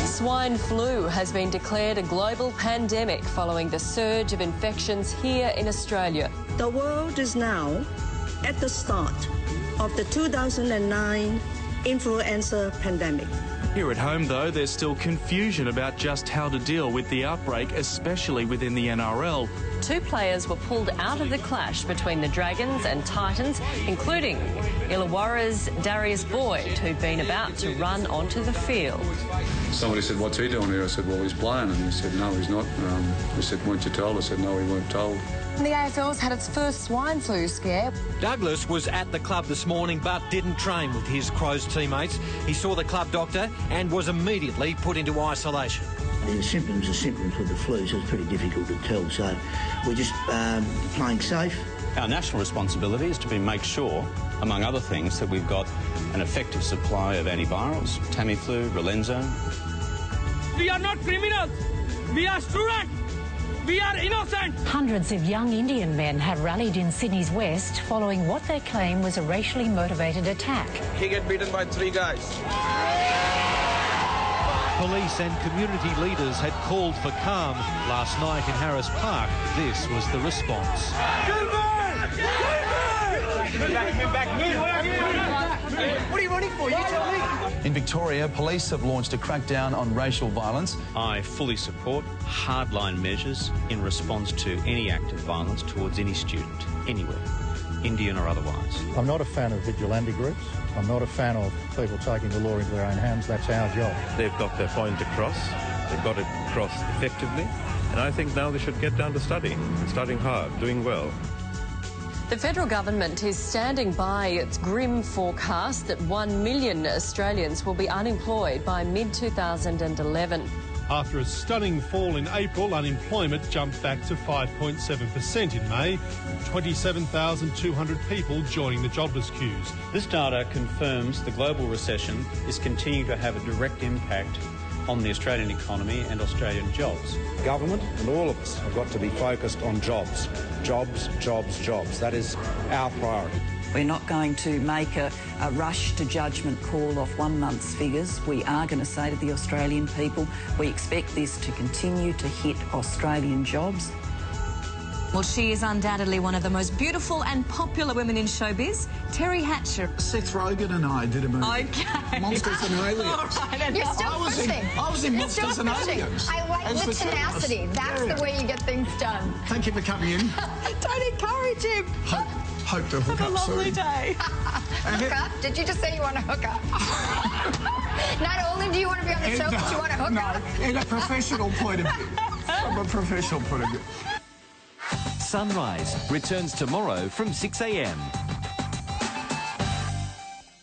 Swine flu has been declared a global pandemic following the surge of infections here in Australia. The world is now at the start of the 2009 influenza pandemic. Here at home, though, there's still confusion about just how to deal with the outbreak, especially within the NRL. 2 players were pulled out of the clash between the Dragons and Titans, including Illawarra's Darius Boyd, who'd been about to run onto the field. Somebody said, "What's he doing here?" I said, "Well, he's playing." And he said, "No, he's not." We said, "Weren't you told?" I said, "No, we weren't told." The AFL's had its first swine flu scare. Douglas was at the club this morning but didn't train with his Crows teammates. He saw the club doctor and was immediately put into isolation. The symptoms are symptoms of the flu, so it's pretty difficult to tell. So we're just playing safe. Our national responsibility is to make sure, among other things, that we've got an effective supply of antivirals, Tamiflu, Relenza. We are not criminals. We are students. We are innocent. Hundreds of young Indian men have rallied in Sydney's west following what they claim was a racially motivated attack. He got beaten by 3 guys. Police and community leaders had called for calm last night in Harris Park. This was the response. What are you running for? You tell me. In Victoria, police have launched a crackdown on racial violence. I fully support hardline measures in response to any act of violence towards any student, anywhere, Indian or otherwise. I'm not a fan of vigilante groups. I'm not a fan of people taking the law into their own hands. That's our job. They've got their point across. They've got it across effectively. And I think now they should get down to studying hard, doing well. The federal government is standing by its grim forecast that 1 million Australians will be unemployed by mid-2011. After a stunning fall in April, unemployment jumped back to 5.7% in May, with 27,200 people joining the jobless queues. This data confirms the global recession is continuing to have a direct impact on the Australian economy and Australian jobs. Government and all of us have got to be focused on jobs. Jobs, jobs, jobs. That is our priority. We're not going to make a rush to judgment call off 1 month's figures. We are going to say to the Australian people, we expect this to continue to hit Australian jobs. Well, she is undoubtedly one of the most beautiful and popular women in showbiz, Teri Hatcher. Seth Rogen and I did a movie. Okay. Monsters and Aliens. All right, you're still pushing. I was in Monsters and Aliens. I like the tenacity. That's the way you get things done. Thank you for coming in. Don't encourage him. Hope to hook Have up a lovely soon. day. Hook up? Did you just say you want to hook up? Not only do you want to be on the show, but you want to hook up? In a professional point of view. From a professional point of view. Sunrise returns tomorrow from 6 a.m.